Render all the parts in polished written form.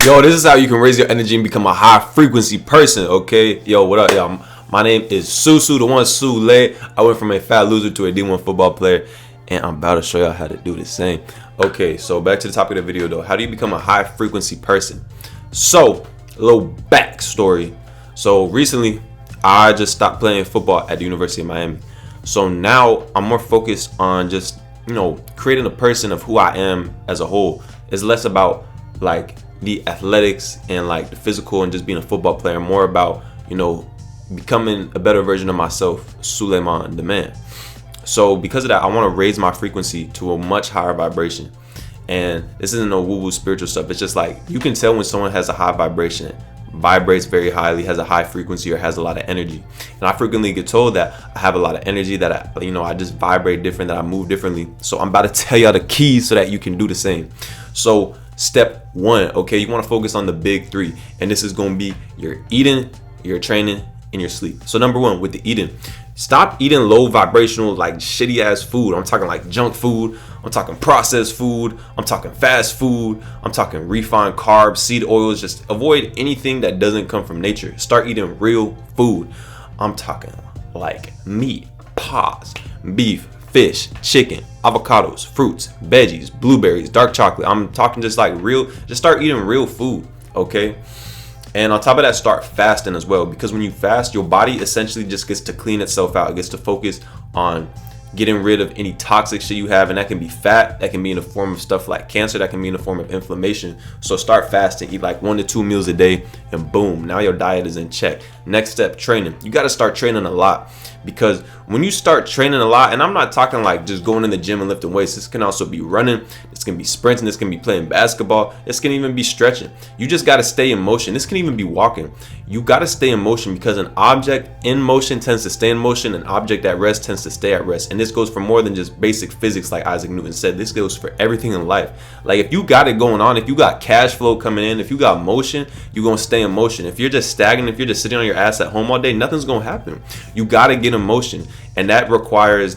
Yo, this is how you can raise your energy and become a high frequency person, okay? Yo, what up, y'all? My name is Susu, the one Sule. I went from a fat loser to a D1 football player, and I'm about to show y'all how to do the same. Okay, so back to the topic of the video though. How do you become a high frequency person? So, a little backstory. So recently, I just stopped playing football at the University of Miami. So now I'm more focused on just, creating a person of who I am as a whole. It's less about like the athletics and like the physical and just being a football player, more about, becoming a better version of myself, Suleiman the man. So because of that, I want to raise my frequency to a much higher vibration. And this isn't no woo-woo spiritual stuff. It's just like you can tell when someone has a high vibration, vibrates very highly, has a high frequency, or has a lot of energy. And I frequently get told that I have a lot of energy, that I just vibrate different, that I move differently. So I'm about to tell y'all the keys so that you can do the same. So step one, okay, you want to focus on the big three, and this is going to be your eating, your training, and your sleep. So number one, with the eating, stop eating low vibrational, like shitty ass food. I'm talking like junk food, I'm talking processed food, I'm talking fast food, I'm talking refined carbs, seed oils. Just avoid anything that doesn't come from nature. Start eating real food. I'm talking like meat, pies, beef, fish, chicken, avocados, fruits, veggies, blueberries, dark chocolate. I'm talking just like real, just start eating real food, okay? And on top of that, start fasting as well, because when you fast, your body essentially just gets to clean itself out. It gets to focus on getting rid of any toxic shit you have, and that can be fat, that can be in the form of stuff like cancer, that can be in the form of inflammation. So start fasting, eat like 1 to 2 meals a day, and boom, now your diet is in check. Next step, training. You got to start training a lot, because when you start training a lot, and I'm not talking like just going in the gym and lifting weights, this can also be running, this can be sprinting, this can be playing basketball, this can even be stretching. You just got to stay in motion. This can even be walking. You got to stay in motion, because an object in motion tends to stay in motion, an object at rest tends to stay at rest. And this goes for more than just basic physics, like Isaac Newton said. This goes for everything in life. Like if you got it going on, if you got cash flow coming in, if you got motion, you're going to stay in motion. If you're just stagnant, if you're just sitting on your ass at home all day, nothing's going to happen. You got to get in motion. And that requires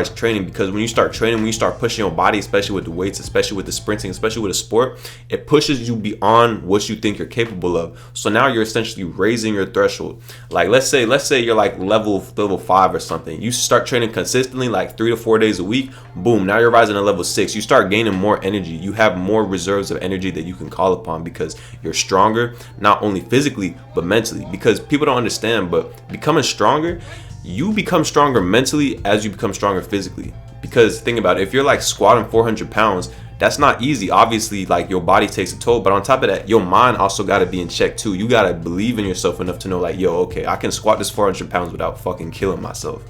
training, because when you start training, when you start pushing your body, especially with the weights, especially with the sprinting, especially with a sport, it pushes you beyond what you think you're capable of. So now you're essentially raising your threshold. Like let's say you're like level 5 or something. You start training consistently like 3 to 4 days a week. Boom, now you're rising to level 6. You start gaining more energy. You have more reserves of energy that you can call upon, because you're stronger, not only physically but mentally. Because people don't understand, but becoming stronger, you become stronger mentally as you become stronger physically. Because think about it, if you're like squatting 400 pounds, that's not easy. Obviously, like your body takes a toll, but on top of that, your mind also got to be in check too. You got to believe in yourself enough to know like, yo, okay, I can squat this 400 pounds without fucking killing myself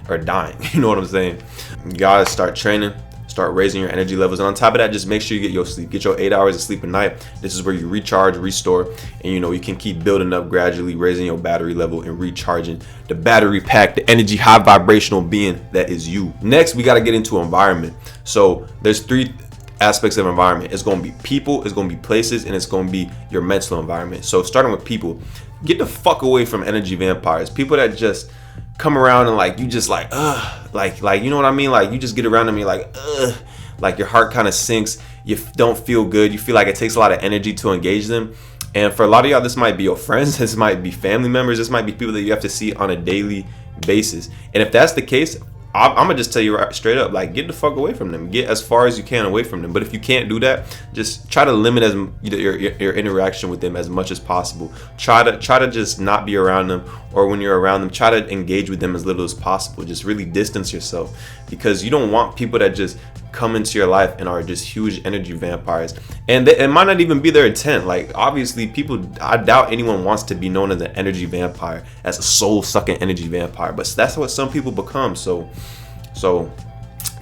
or dying. You know what I'm saying? You got to start training, start raising your energy levels. And on top of that, just make sure you get your sleep. Get your 8 hours of sleep a night. This is where you recharge, restore, and you can keep building up gradually, raising your battery level and recharging the battery pack, the energy, high vibrational being that is you. Next, we got to get into environment. So there's 3 aspects of environment. It's going to be people, it's going to be places, and it's going to be your mental environment. So starting with people, get the fuck away from energy vampires. People that just come around and like you just like like you know what I mean, like you just get around them and you're like your heart kind of sinks, you don't feel good, you feel like it takes a lot of energy to engage them. And for a lot of y'all, this might be your friends, this might be family members, this might be people that you have to see on a daily basis. And if that's the case, I'm gonna just tell you right straight up, like get the fuck away from them. Get as far as you can away from them. But if you can't do that, just try to limit your interaction with them as much as possible. Try to just not be around them, or when you're around them, try to engage with them as little as possible. Just really distance yourself, because you don't want people that just come into your life and are just huge energy vampires. And it might not even be their intent. Like obviously I doubt anyone wants to be known as an energy vampire, as a soul sucking energy vampire, but that's what some people become. So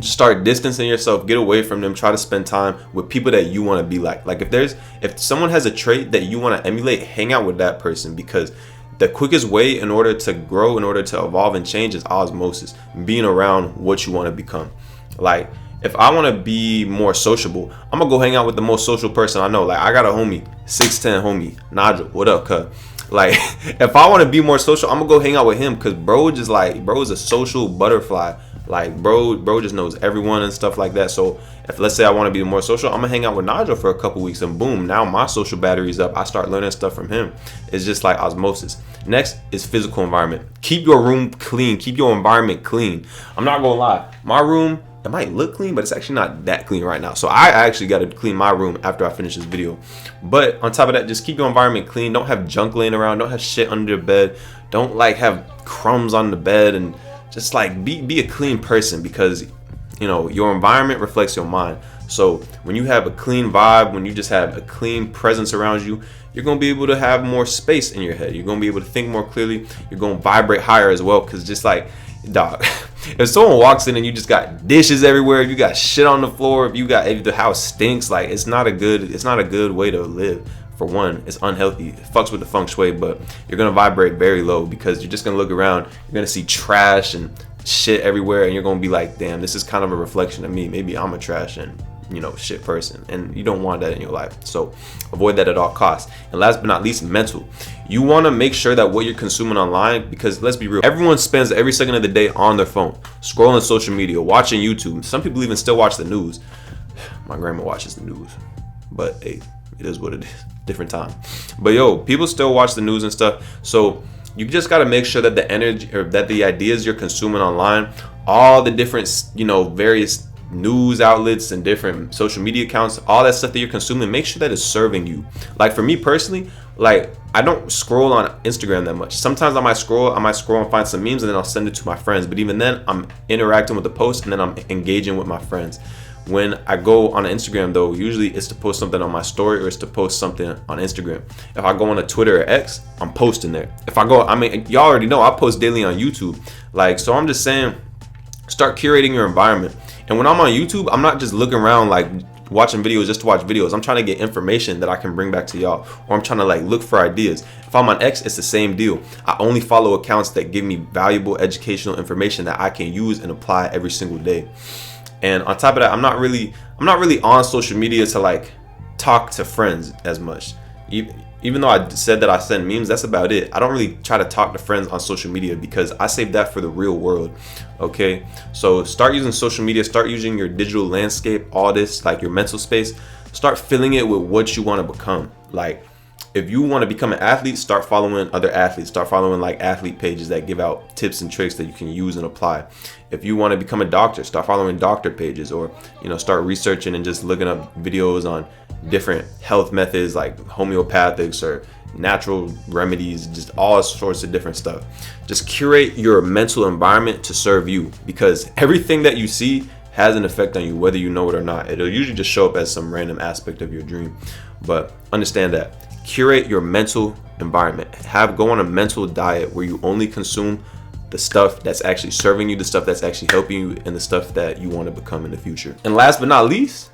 just start distancing yourself, get away from them, try to spend time with people that you want to be like. Like if someone has a trait that you want to emulate, hang out with that person, because the quickest way in order to grow, in order to evolve and change, is osmosis, being around what you want to become. Like if I want to be more sociable, I'm gonna go hang out with the most social person I know. Like I got a homie, 6'10" homie, Nigel, what up, cuz? Like if I want to be more social, I'm gonna go hang out with him, because bro is a social butterfly. Like, bro just knows everyone and stuff like that. So if, let's say I want to be more social, I'm gonna hang out with Nigel for a couple weeks, and boom, now my social battery's up. I start learning stuff from him. It's just like osmosis. Next is physical environment. Keep your room clean. Keep your environment clean. I'm not gonna lie, my room, it might look clean, but it's actually not that clean right now. So I actually got to clean my room after I finish this video. But on top of that, just keep your environment clean. Don't have junk laying around. Don't have shit under the bed. Don't like have crumbs on the bed, and just like be a clean person, because you know your environment reflects your mind. So when you have a clean vibe, when you just have a clean presence around you, you're going to be able to have more space in your head. You're going to be able to think more clearly. You're going to vibrate higher as well, because just like, dog, if someone walks in and you just got dishes everywhere, if you got shit on the floor, if the house stinks, like it's not a good way to live. For one, it's unhealthy. It fucks with the feng shui, but you're gonna vibrate very low, because you're just gonna look around, you're gonna see trash and shit everywhere, and you're gonna be like, damn, this is kind of a reflection of me. Maybe I'm a trash and shit person, and you don't want that in your life. So avoid that at all costs. And last but not least, mental. You want to make sure that what you're consuming online, because let's be real, everyone spends every second of the day on their phone, scrolling social media, watching YouTube. Some people even still watch the news. My grandma watches the news, but hey, it is what it is. Different time. But yo, people still watch the news and stuff. So you just got to make sure that the energy, or that the ideas you're consuming online, all the different various news outlets and different social media accounts, all that stuff that you're consuming, make sure that it's serving you. Like for me personally, like I don't scroll on Instagram that much. Sometimes I might scroll and find some memes, and then I'll send it to my friends. But even then, I'm interacting with the post, and then I'm engaging with my friends. When I go on Instagram though, usually it's to post something on my story, or it's to post something on Instagram. If I go on a Twitter or X, I'm posting there. If I go, y'all already know I post daily on YouTube. Like, so I'm just saying, start curating your environment. And when I'm on YouTube, I'm not just looking around like watching videos just to watch videos. I'm trying to get information that I can bring back to y'all, or I'm trying to like look for ideas. If I'm on X, it's the same deal. I only follow accounts that give me valuable educational information that I can use and apply every single day. And on top of that, I'm not really on social media to like talk to friends as much. Even though I said that I send memes, that's about it. I don't really try to talk to friends on social media, because I save that for the real world. Okay, so start using social media, start using your digital landscape, all this, like your mental space, start filling it with what you want to become. Like, if you want to become an athlete, start following other athletes. Start following like athlete pages that give out tips and tricks that you can use and apply. If you want to become a doctor, start following doctor pages, or start researching and just looking up videos on different health methods like homeopathics or natural remedies, just all sorts of different stuff. Just curate your mental environment to serve you, because everything that you see has an effect on you, whether you know it or not. It'll usually just show up as some random aspect of your dream. But understand that. Curate your mental environment. Go on a mental diet where you only consume the stuff that's actually serving you, the stuff that's actually helping you, and the stuff that you want to become in the future. And last but not least,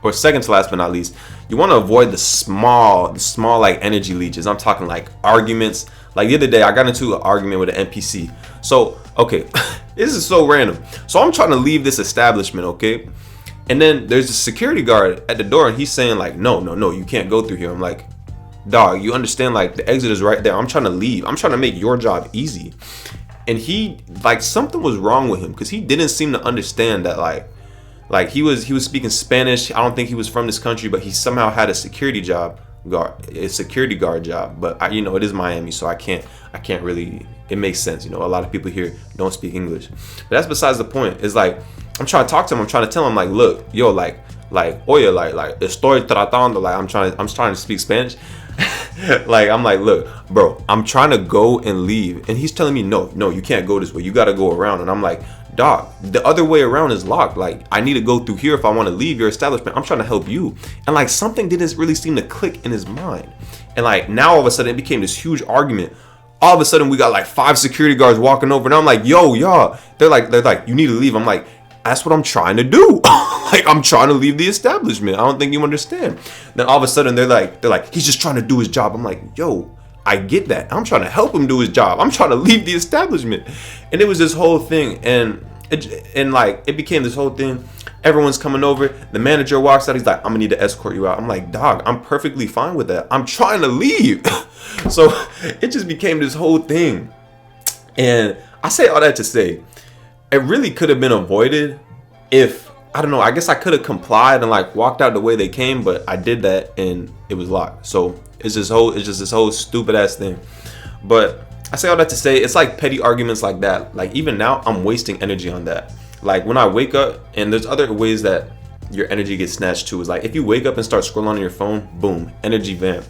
or second to last but not least, you want to avoid the small like energy leeches. I'm talking like arguments. Like the other day, I got into an argument with an NPC. So, okay, this is so random. So I'm trying to leave this establishment, okay? And then there's a security guard at the door, and he's saying like, no, you can't go through here. I'm like, dog, you understand, like the exit is right there. I'm trying to leave. I'm trying to make your job easy. And he, like, something was wrong with him, because he didn't seem to understand that like he was speaking Spanish. I don't think he was from this country, but he somehow had a security guard job. But it is Miami, so I can't really, it makes sense. A lot of people here don't speak English. But that's besides the point. It's like, I'm trying to talk to him. I'm trying to tell him like, look, yo, like, oye, like, estoy tratando, like, I'm trying to speak Spanish. Like, I'm like, look, bro, I'm trying to go and leave, and he's telling me, no, you can't go this way, you got to go around. And I'm like, dog, the other way around is locked. Like, I need to go through here if I want to leave your establishment. I'm trying to help you. And like, something didn't really seem to click in his mind. And like, now all of a sudden it became this huge argument. All of a sudden we got like 5 security guards walking over, and I'm like, yo, y'all, they're like, you need to leave. I'm like, that's what I'm trying to do. Like, I'm trying to leave the establishment. I don't think you understand. Then all of a sudden they're like, he's just trying to do his job. I'm like, yo, I get that. I'm trying to help him do his job. I'm trying to leave the establishment. And it was this whole thing, and it became this whole thing. Everyone's coming over. The manager walks out. He's like, I'm gonna need to escort you out. I'm like, dog, I'm perfectly fine with that. I'm trying to leave. So it just became this whole thing. And I say all that to say, it really could have been avoided if, I don't know, I guess I could have complied and like walked out the way they came, but I did that and it was locked. So it's just this whole stupid ass thing. But I say all that to say, it's like petty arguments like that. Like even now, I'm wasting energy on that. Like when I wake up, and there's other ways that your energy gets snatched too. Is like if you wake up and start scrolling on your phone, boom, energy vamp.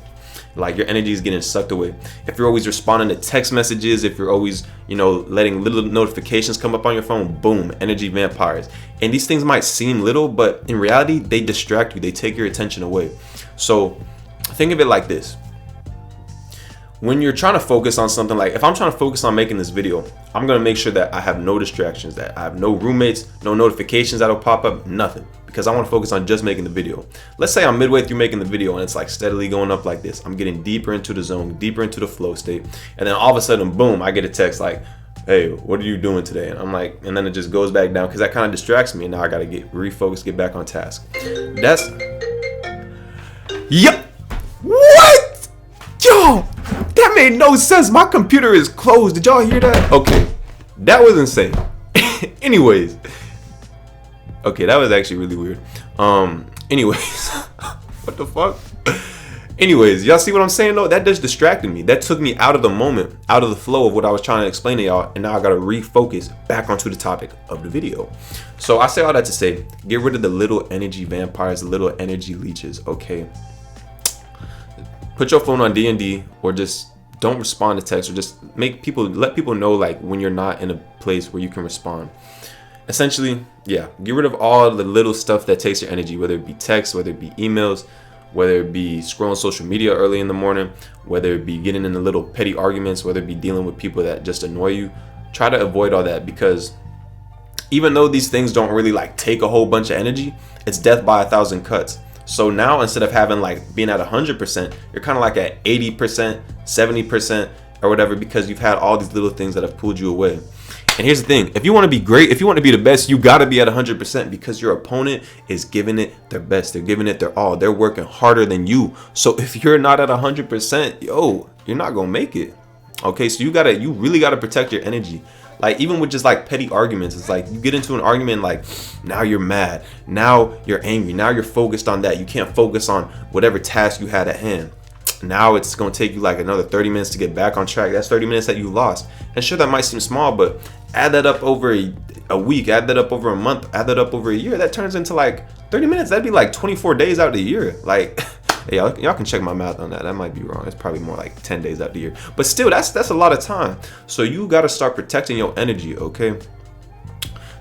Like your energy is getting sucked away. If you're always responding to text messages, if you're always, letting little notifications come up on your phone, boom, energy vampires. And these things might seem little, but in reality, they distract you. They take your attention away. So think of it like this. When you're trying to focus on something, like if I'm trying to focus on making this video, I'm going to make sure that I have no distractions, that I have no roommates, no notifications that'll pop up, nothing, because I want to focus on just making the video. Let's say I'm midway through making the video and it's like steadily going up like this. I'm getting deeper into the zone, deeper into the flow state. And then all of a sudden, boom, I get a text like, hey, what are you doing today? And I'm like, and then it just goes back down because that kind of distracts me. And now I got to get refocused, get back on task. Yep. What? Yo, that made no sense. My computer is closed. Did y'all hear that? Okay, that was insane. Anyways, okay, that was actually really weird. Anyways, what the fuck? Anyways, y'all see what I'm saying though? That just distracted me. That took me out of the moment, out of the flow of what I was trying to explain to y'all, and now I gotta refocus back onto the topic of the video. So I say all that to say, get rid of the little energy vampires, the little energy leeches, okay? Put your phone on D&D, or just don't respond to text, or just let people know like when you're not in a place where you can respond. Essentially, yeah, get rid of all the little stuff that takes your energy, whether it be text, whether it be emails, whether it be scrolling social media early in the morning, whether it be getting into little petty arguments, whether it be dealing with people that just annoy you. Try to avoid all that, because even though these things don't really like take a whole bunch of energy, it's death by 1,000 cuts. So now instead of having like being at 100%, you're kind of like at 80%, 70% or whatever, because you've had all these little things that have pulled you away. And here's the thing, if you want to be great, if you want to be the best, you got to be at 100%, because your opponent is giving it their best. They're giving it their all. They're working harder than you. So if you're not at 100%, yo, you're not going to make it. Okay, so you really got to protect your energy. Like even with just like petty arguments, it's like you get into an argument, like now you're mad, now you're angry, now you're focused on that. You can't focus on whatever task you had at hand. Now it's going to take you like another 30 minutes to get back on track. That's 30 minutes that you lost. And sure, that might seem small, but add that up over a week, add that up over a month, add that up over a year. That turns into like 30 minutes. That'd be like 24 days out of the year. Like, hey, y'all can check my math on that. That might be wrong. It's probably more like 10 days out of the year. But still, that's a lot of time. So you got to start protecting your energy, okay?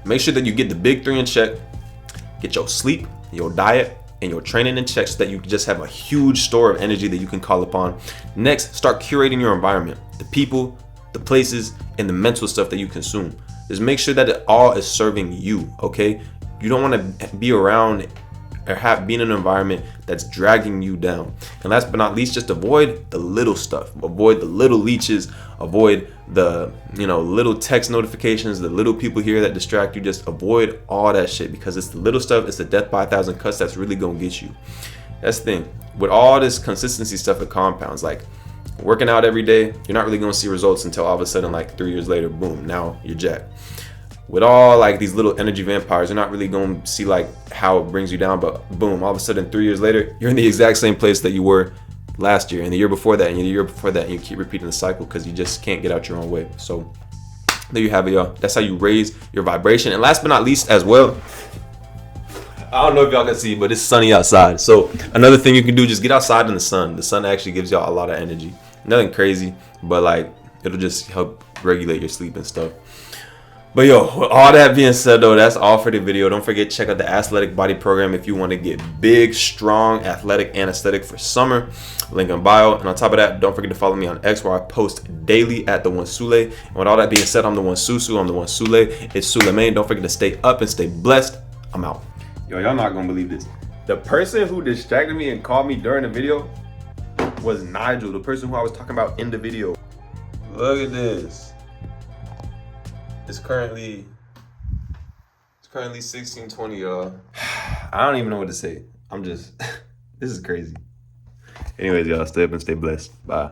Make sure that you get the big three in check. Get your sleep, your diet, and your training in check, so that you just have a huge store of energy that you can call upon. Next, start curating your environment, the people, the places, and the mental stuff that you consume. Just make sure that it all is serving you, okay? You don't want to be around or be in an environment that's dragging you down. And last but not least, just avoid the little stuff. Avoid the little leeches. Avoid the little text notifications, the little people here that distract you. Just avoid all that shit, because it's the little stuff, it's the death by 1,000 cuts that's really gonna get you. That's the thing. With all this consistency stuff, it compounds. Like working out every day, you're not really gonna see results until all of a sudden, like 3 years later, boom, now you're jacked. With all like these little energy vampires, you're not really going to see like how it brings you down, but boom, all of a sudden 3 years later, you're in the exact same place that you were last year, and the year before that, and the year before that, and you keep repeating the cycle because you just can't get out your own way. So there you have it, y'all. That's how you raise your vibration. And last but not least as well, I don't know if y'all can see, but it's sunny outside. So another thing you can do, just get outside in the sun. The sun actually gives y'all a lot of energy. Nothing crazy, but like it'll just help regulate your sleep and stuff. But yo, with all that being said though, that's all for the video. Don't forget to check out the Athletic Body Program if you want to get big, strong, athletic, and aesthetic for summer. Link in bio. And on top of that, don't forget to follow me on X, where I post daily at the One Sule. And with all that being said, I'm the One Susu. I'm the One Sule. It's Suleiman. Don't forget to stay up and stay blessed. I'm out. Yo, y'all not gonna believe this. The person who distracted me and called me during the video was Nigel, the person who I was talking about in the video. Look at this. It's currently 16:20, y'all. I don't even know what to say. I'm just, this is crazy. Anyways, y'all, stay up and stay blessed. Bye.